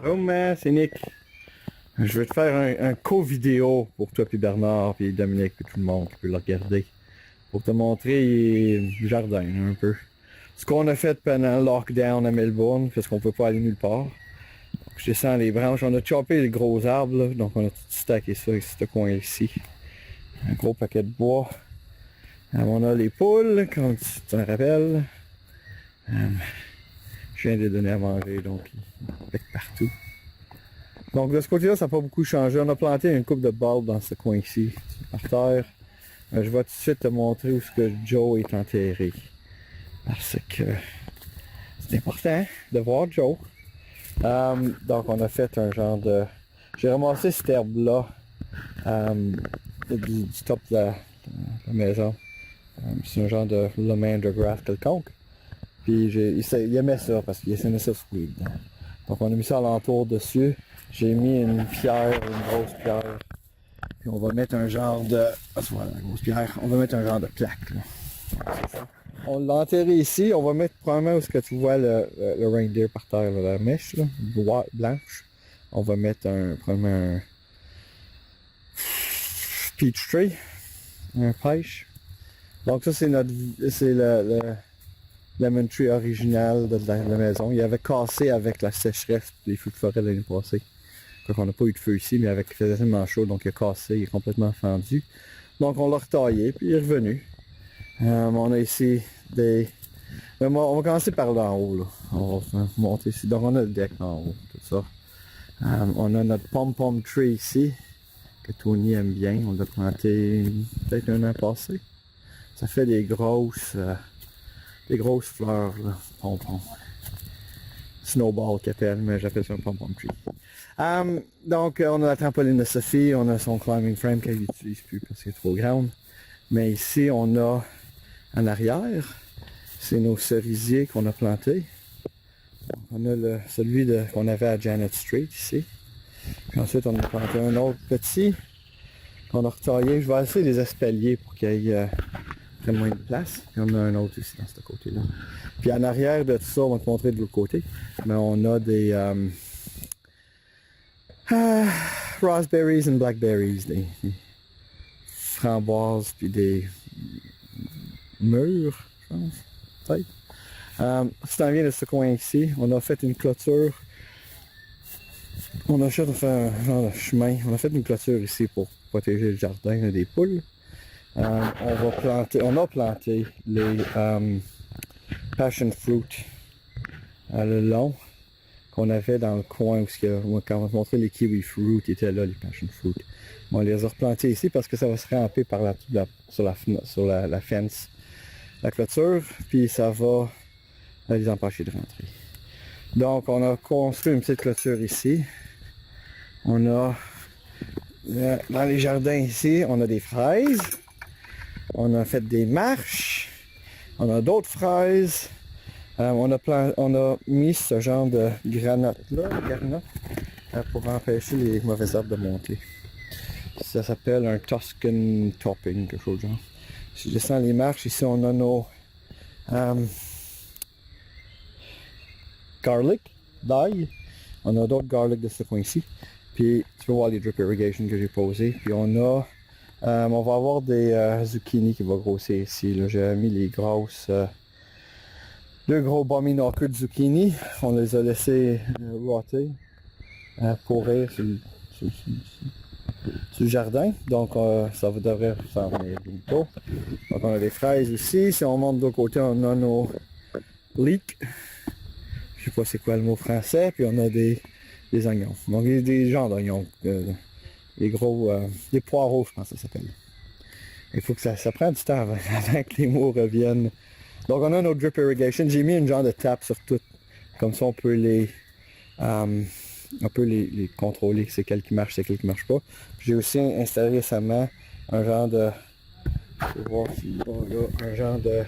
Oh man, c'est Nick. Je vais te faire un co-vidéo pour toi puis Bernard puis Dominique puis tout le monde qui peut le regarder. Pour te montrer le jardin un peu. Ce qu'on a fait pendant le lockdown à Melbourne, parce qu'on peut pas aller nulle part. Donc, je descends les branches, on a choppé les gros arbres là, donc on a tout stacké ça ici, ce coin ici. Un gros paquet de bois. On a les poules, comme tu t'en rappelles. Je viens de les donner à manger, donc ils piquent partout. Donc de ce côté-là, ça n'a pas beaucoup changé. On a planté une coupe de bulbes dans ce coin-ci, par terre. Je vais tout de suite te montrer où ce que Joe est enterré. Parce que c'est important de voir Joe. Donc on a fait un genre de... J'ai ramassé cette herbe-là du top de la maison. C'est un genre de lomandre grass quelconque. Puis il aimait ça parce qu'il aimait ça sweet. Donc on a mis ça alentour dessus. J'ai mis une pierre, une grosse pierre. Puis on va mettre un genre de... Voilà, la grosse pierre. On va mettre un genre de plaque. Là. On l'a enterré ici. On va mettre probablement où ce que tu vois le reindeer par terre, là, la mèche là, blanche. On va mettre probablement un peach tree, un pêche. Donc ça c'est le lemon tree original de la maison. Il avait cassé avec la sécheresse des feux de forêt l'année passée. Donc on n'a pas eu de feu ici, mais avec il faisait tellement chaud, donc il a cassé, il est complètement fendu. Donc on l'a retaillé, puis il est revenu. On a ici des... on va commencer par là en haut. Là. On va monter ici. Donc on a le deck en haut, tout ça. On a notre pom-pom tree ici, que Tony aime bien. On l'a planté peut-être un an passé. Ça fait des grosses fleurs, là, pom-pom. Snowball qu'il appelle, mais j'appelle ça un pom-pom tree. Donc on a la trampoline de Sophie, on a son climbing frame qu'elle n'utilise plus parce qu'elle est trop grande. Mais ici on a en arrière, c'est nos cerisiers qu'on a plantés. On a celui qu'on avait à Janet Street ici. Puis ensuite on a planté un autre petit qu'on a retaillé. Je vais essayer les espaliers pour qu'il y ait très moins de place. Puis on a un autre ici dans ce côté-là. Puis en arrière de tout ça, on va te montrer de l'autre côté. Mais on a des raspberries and blackberries, des framboises puis des mûres, je pense, peut-être. Si t'en viens de ce coin ici, on a fait une clôture. On a fait un genre de chemin. On a fait une clôture ici pour protéger le jardin des poules. On a planté les passion fruit le long qu'on avait dans le coin où quand on va montrer les kiwi fruit, ils étaient là, les passion fruit. On les a replantés ici parce que ça va se ramper par sur la fence, la clôture, puis ça va les empêcher de rentrer. Donc on a construit une petite clôture ici. On a dans les jardins ici, on a des fraises. On a fait des marches. On a d'autres fraises. On a mis ce genre de granotte-là, pour empêcher les mauvaises herbes de monter. Ça s'appelle un Tuscan topping, quelque chose de genre. Si je descends les marches, ici on a nos garlic, d'ail. On a d'autres garlic de ce coin-ci. Puis tu peux voir les drip irrigation que j'ai posés. Puis on va avoir des zucchini qui vont grossir ici. Là. J'ai mis les grosses... deux gros bommy knocker de zucchini. On les a laissés rotter, pourrir sur le jardin. Donc ça devrait s'en venir bientôt. Donc on a des fraises aussi. Si on monte de l'autre côté, on a nos leeks. Je sais pas c'est quoi le mot français. Puis on a des oignons. Donc il y a des genres d'oignons. Des gros... des poireaux, je pense que ça s'appelle. Il faut que ça prenne du temps avant que les mots reviennent. Donc on a nos drip irrigation. J'ai mis une genre de tape sur tout. Comme ça on peut les contrôler. C'est quel qui marche, c'est quel qui marche pas. J'ai aussi installé récemment un genre de... Je vais voir si là, un genre de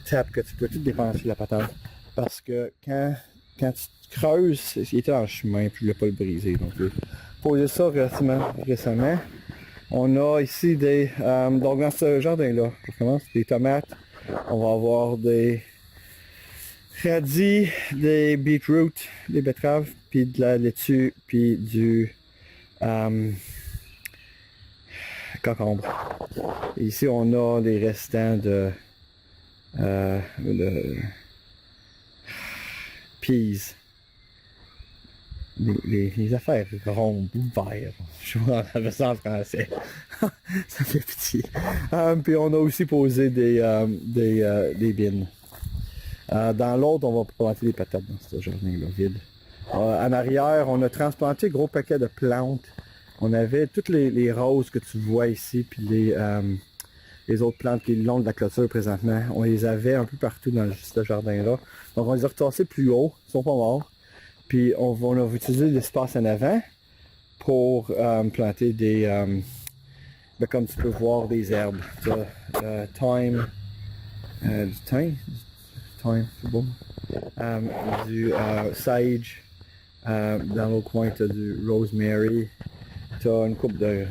tape que tu peux tout dépenser la patente. Parce que quand tu creuses, il était dans le chemin puis je ne voulais pas le briser. Donc j'ai posé ça récemment. On a ici des... donc dans ce jardin-là, je commence, des tomates. On va avoir des radis, des beetroot, des betteraves, puis de la laitue, puis du concombre. Et ici, on a les restants de peas. Les affaires rondes ou vertes. Je vois ça en français. Ça fait pitié. Puis on a aussi posé des bines. Dans l'autre, on va planter des patates dans ce jardin-là vide. En arrière, on a transplanté un gros paquet de plantes. On avait toutes les roses que tu vois ici, puis les autres plantes qui sont le long de la clôture présentement. On les avait un peu partout dans ce jardin-là. Donc on les a retassés plus haut, ils sont pas morts. Puis on a utilisé l'espace en avant pour planter des, comme tu peux voir, des herbes. Thyme, du thym, c'est bon. Du sage, dans l'autre coin tu as du rosemary, tu as une coupe de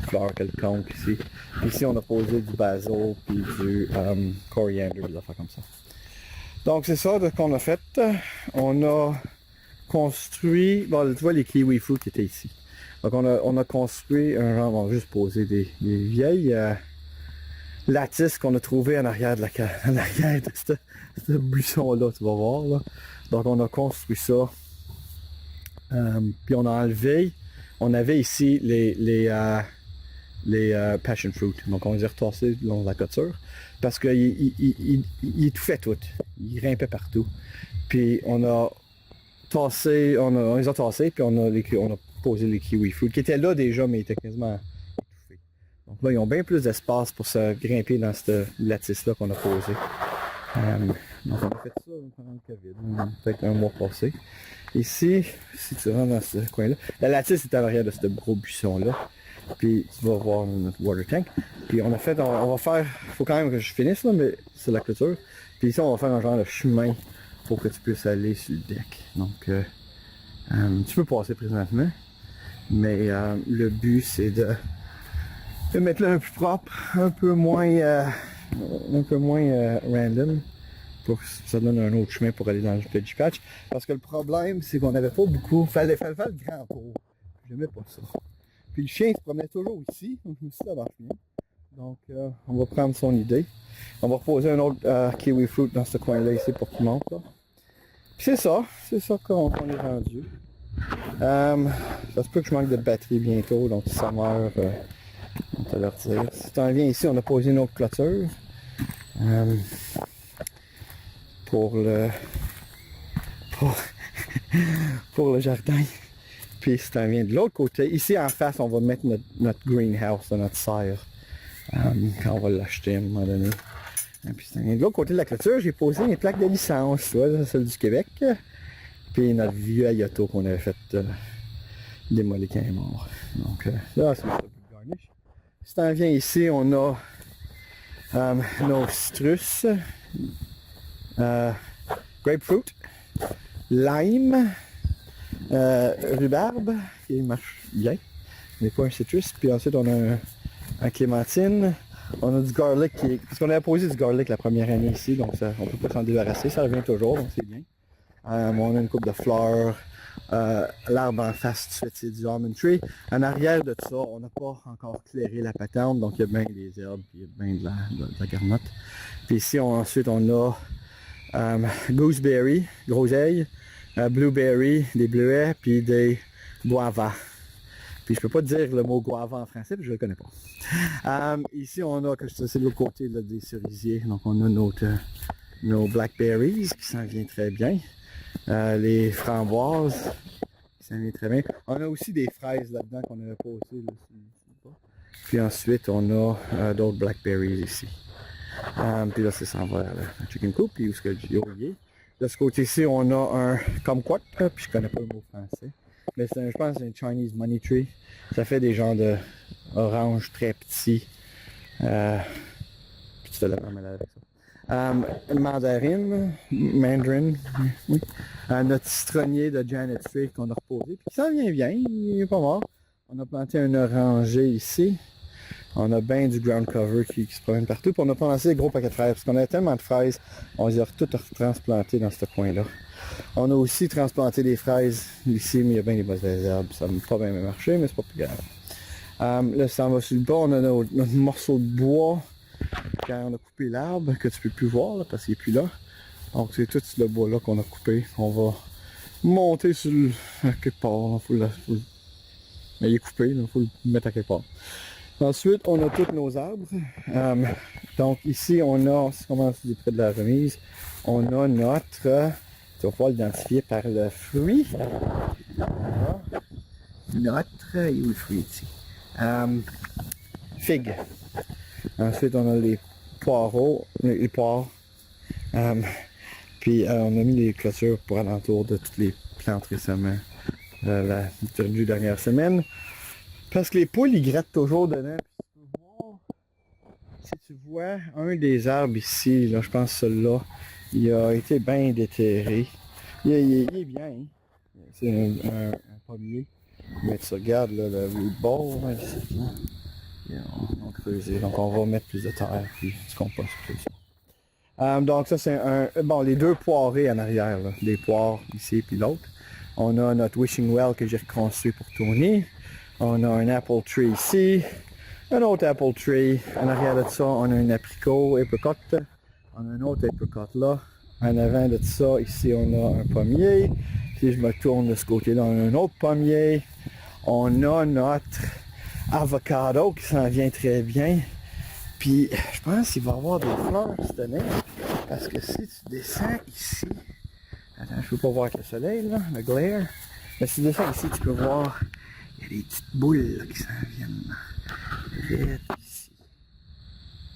fleurs quelconques ici. Puis ici on a posé du basil puis du coriander, des affaires comme ça. Donc c'est ça qu'on a fait. On a construit, bon, tu vois les kiwi fruits qui étaient ici. Donc on a construit un genre, on va juste poser des vieilles lattices qu'on a trouvées en arrière de ce buisson-là, tu vas voir là. Donc on a construit ça. Puis on a enlevé, on avait ici les passion fruit. Donc on les a retassés le long de la clôture parce qu'il étouffait tout. Il grimpait partout. Puis on a tassé, on les a tassés, puis on a posé les kiwi fruits qui étaient là déjà, mais ils étaient quasiment étouffés. Donc là, ils ont bien plus d'espace pour se grimper dans cette lattice-là qu'on a posée. Donc on a fait ça pendant le COVID, peut-être un mois passé. Ici, si tu rentres dans ce coin-là, la lattice est à l'arrière de ce gros buisson-là. Puis tu vas voir notre water tank. Puis on a fait, on va faire, faut quand même que je finisse là, mais c'est la clôture. Puis ici on va faire un genre de chemin pour que tu puisses aller sur le deck. Donc tu peux passer présentement, mais le but c'est de mettre le un peu plus propre, un peu moins random, pour que ça donne un autre chemin pour aller dans le veggie patch. Parce que le problème c'est qu'on n'avait pas beaucoup, fallait faire le grand tour. J'aimais pas ça. Puis le chien se promenait toujours ici, donc je me suis dit ça marche bien. Donc on va prendre son idée. On va reposer un autre kiwi fruit dans ce coin-là ici pour qu'il monte là. Puis c'est ça qu'on est rendu. Ça se peut que je manque de batterie bientôt, donc si ça meurt, on va te leur dire. Si tu en viens ici, on a posé une autre clôture pour le jardin. Puis si tu en viens de l'autre côté, ici en face, on va mettre notre greenhouse, notre serre, quand on va l'acheter à un moment donné. Et puis de l'autre côté de la clôture, j'ai posé mes plaques de licence, tu vois, celle du Québec. Puis notre vieux Ayato qu'on avait fait démolir quand il est mort. Donc là, c'est un peu de garnish. Si t'en viens ici, on a nos citrus, grapefruit, lime, rhubarbe, qui marche bien, mais pas un citrus. Puis ensuite, on a un clémentine. On a du garlic parce qu'on avait posé du garlic la première année ici, donc ça, on peut pas s'en débarrasser, ça revient toujours, donc c'est bien. On a une coupe de fleurs, l'arbre en face tout de suite, c'est du almond tree. En arrière de ça, on n'a pas encore clairé la patente, donc il y a bien des herbes, puis il y a bien de la garnotte. Puis ici, ensuite, on a gooseberry, groseille, blueberry, des bleuets, puis des guavas. Puis je peux pas dire le mot guava en français, puis je le connais pas. Ici, on a, c'est de l'autre côté là, des cerisiers. Donc on a nos blackberries qui s'en viennent très bien. Les framboises qui s'en viennent très bien. On a aussi des fraises là-dedans qu'on avait posées. Là, puis ensuite, on a d'autres blackberries ici. Puis là, c'est ça va vers la chicken coop, puis où est-ce que le Gio y est. De ce côté-ci, on a un kumquat, puis je connais pas le mot français. Mais je pense que c'est un Chinese money tree. Ça fait des genres de orange très petits. Puis tu fais la marmelade avec ça. Mandarine, oui. Notre citronnier de Janet Tree qu'on a reposé. Puis ça vient bien, il est pas mort. On a planté un oranger ici. On a bien du ground cover qui se promène partout. Puis on a pensé des gros paquets de fraises. Parce qu'on a tellement de fraises, on les a toutes transplantés dans ce coin-là. On a aussi transplanté des fraises ici, mais il y a bien des mauvaises herbes. Ça n'a pas bien marché, mais c'est pas plus grave. Là, ça en va sur le bas. On a notre morceau de bois quand on a coupé l'arbre, que tu peux plus voir là, parce qu'il n'est plus là. Donc c'est tout le bois-là qu'on a coupé. On va monter sur le... à quelque part. Mais il est coupé, il faut le mettre à quelque part. Ensuite, on a tous nos arbres. Donc ici, on a, si on commence près de la remise, on a notre, tu vas pouvoir l'identifier par le fruit. Notre, où est le fruit ici? Figue. Ensuite, on a les poireaux, les poires. Puis on a mis les clôtures pour alentour de toutes les plantes récemment, la dernière semaine. Parce que les poules, ils grattent toujours dedans. Si tu vois un des arbres ici, là, je pense celui-là, il a été bien déterré. Il est bien. Hein? C'est un pommier. Mais tu regardes là, le bord, là, ici, là, on creusé. Donc on va mettre plus de terre, puis du compost, tout ça. Donc ça c'est bon, les deux poirées en arrière, là, les poires ici puis l'autre. On a notre wishing well que j'ai reconstruit pour Tony. On a un apple tree ici, un autre apple tree. En arrière de ça, on a un apricot. On a un autre apricot là. En avant de ça, ici, on a un pommier. Si je me tourne de ce côté-là, on a un autre pommier. On a notre avocado qui s'en vient très bien. Puis, je pense qu'il va y avoir des fleurs cette année. Parce que si tu descends ici... Attends, je peux pas voir avec le soleil, là, le glare. Mais si tu descends ici, tu peux voir... Il y a des petites boules là, qui s'en viennent. Ici.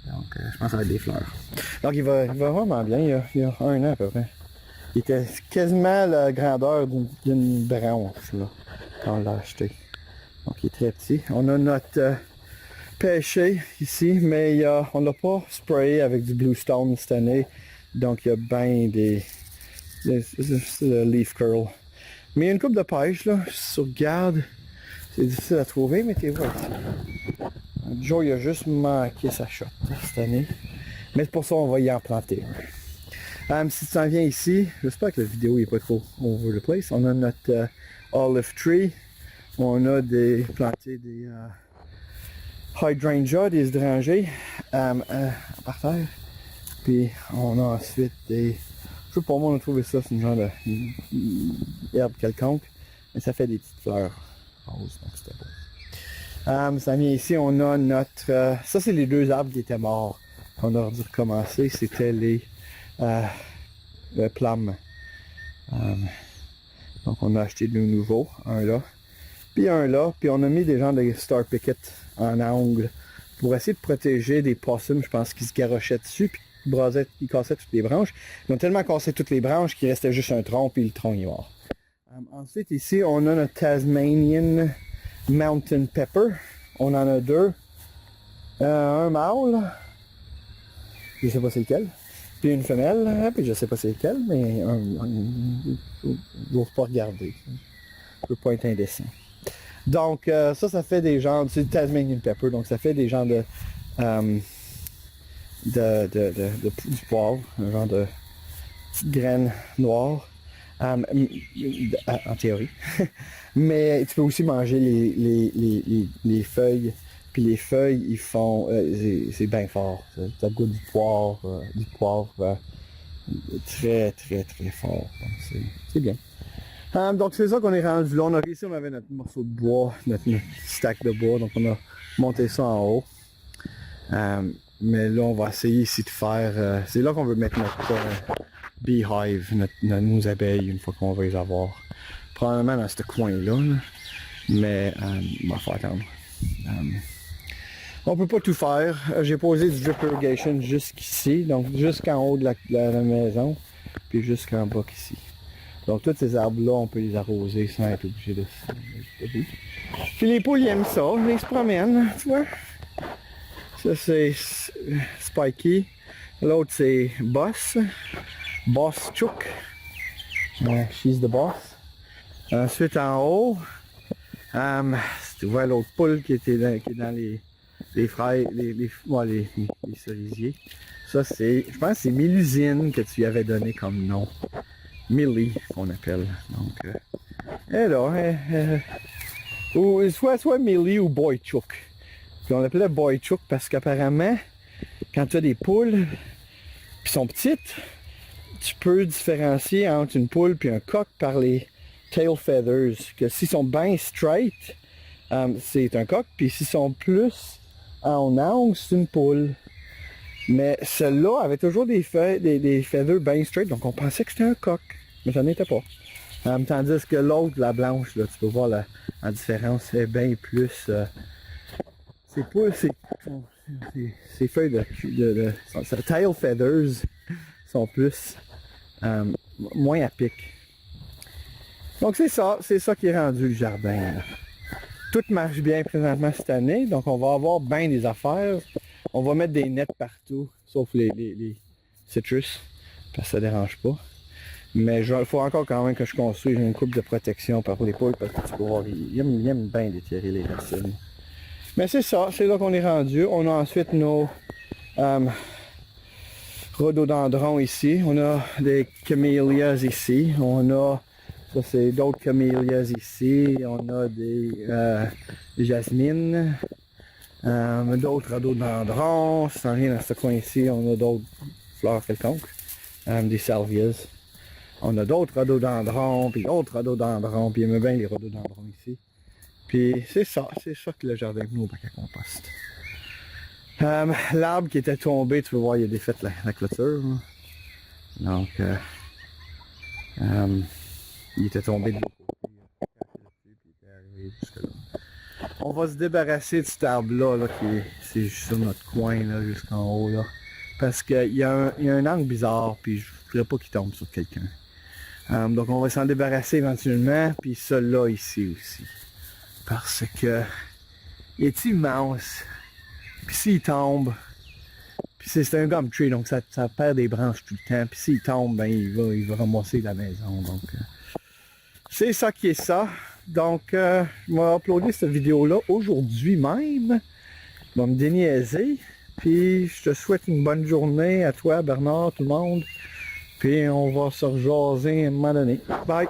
Donc, je pense que ça va être des fleurs. Donc, il va vraiment bien. Il y a un an à peu près. Il était quasiment la grandeur d'une branche là, quand on l'a acheté. Donc, il est très petit. On a notre pêcher ici, mais on l'a pas sprayé avec du Bluestone cette année. Donc, il y a bien des leaf curl. Mais il y a une coupe de pêche là. Si tu regardes, c'est difficile à trouver, mais tu vois ici. Joe, il a juste manqué sa shot cette année. Mais c'est pour ça qu'on va y en planter un. Si tu t'en viens ici, j'espère que la vidéo n'est pas trop over the place. On a notre olive tree. On a planté des hydrangea, des hydrangeas par terre. Puis on a ensuite des... Je sais pas, moi on a trouvé ça, c'est une genre d'herbe quelconque. Mais ça fait des petites fleurs roses, donc c'était beau. Ça vient ici, on a notre... ça c'est les deux arbres qui étaient morts. On a dû recommencer, c'était les plums. Donc on a acheté deux nouveaux, un là, puis un là, puis on a mis des gens de Star Picket en angle pour essayer de protéger des possums, je pense, qui se garochaient dessus, puis ils cassaient toutes les branches. Ils ont tellement cassé toutes les branches qu'il restait juste un tronc, puis le tronc est mort. Ensuite ici, on a notre Tasmanian Mountain Pepper. On en a deux. Un mâle, je sais pas c'est lequel, puis une femelle, puis je sais pas c'est lequel, mais j'ose pas regarder. Je veux pas être indécent. Donc ça fait des genres, c'est Tasmanian Pepper, donc ça fait des genres du poivre, un genre de petites graines noires, en théorie. Mais tu peux aussi manger les feuilles. Puis les feuilles, ils font... c'est bien fort. Ça goûte du poivre très, très, très fort. Donc c'est bien. Donc c'est ça qu'on est rendu là. On a réussi, on avait notre morceau de bois, notre stack de bois. Donc on a monté ça en haut. Mais là, on va essayer ici de faire... c'est là qu'on veut mettre notre beehive, nos abeilles, une fois qu'on va les avoir. Probablement dans ce coin-là. Là. Mais on va faire attendre. On peut pas tout faire. J'ai posé du drip irrigation jusqu'ici, donc jusqu'en haut de la maison, puis jusqu'en bas ici. Donc tous ces arbres-là, on peut les arroser sans être obligé de... Puis les poules, ils aiment ça, ils se promènent, tu vois. Ça c'est Spiky. L'autre c'est Boss. Boss Chook. She's the boss. Ensuite en haut, tu vois l'autre poule qui est dans les fraises, les cerisiers. Ça, c'est, je pense que c'est Mélusine que tu y avais donné comme nom. Millie, qu'on appelle. Donc, et là, ou soit Millie ou Boychuk. Puis on l'appelait Boychuk parce qu'apparemment, quand tu as des poules qui sont petites, tu peux différencier entre une poule et un coq par les tail feathers. Que s'ils sont bien straight, c'est un coq, puis s'ils sont plus en angle, c'est une poule. Mais celle-là avait toujours des feathers bien straight, donc on pensait que c'était un coq, mais ça n'était pas. Tandis que l'autre, la blanche, là, tu peux voir la différence, c'est bien plus... ces poules, ces feuilles de tail feathers sont plus moins à pic. Donc c'est ça qui est rendu le jardin. Là. Tout marche bien présentement cette année, donc on va avoir bien des affaires. On va mettre des nets partout, sauf les citrus, parce que ça dérange pas. Mais il faut encore quand même que je construise une coupe de protection pour les poules, parce que tu peux voir, ils aiment bien déterrer les racines. Mais c'est ça, c'est là qu'on est rendu. On a ensuite nos rhododendrons ici. On a des camélias ici. On a, ça c'est d'autres camélias ici. On a des jasmines. D'autres rhododendrons. Sans rien dans ce coin ici, on a d'autres fleurs quelconques. Des salvias. On a d'autres rhododendrons, puis d'autres rhododendrons. Puis il y a bien les rhododendrons ici. Puis c'est ça que le jardin de nous au bac à compost. L'arbre qui était tombé, tu peux voir, il a défait la clôture. Hein. Donc, il était tombé de l'autre côté. On va se débarrasser de cet arbre-là, là, c'est juste sur notre coin, là, jusqu'en haut. Là, parce qu'il y a un angle bizarre, puis je ne voudrais pas qu'il tombe sur quelqu'un. Donc on va s'en débarrasser éventuellement, puis celui-là ici aussi. Parce que il est immense. Puis s'il tombe, puis c'est un gum tree, donc ça perd des branches tout le temps. Puis s'il tombe, ben il va ramasser la maison. Donc c'est ça qui est ça. Donc je vais uploader cette vidéo-là aujourd'hui même. Je vais me déniaiser. Puis je te souhaite une bonne journée à toi, Bernard, tout le monde. Puis on va se rejaser à un moment donné. Bye!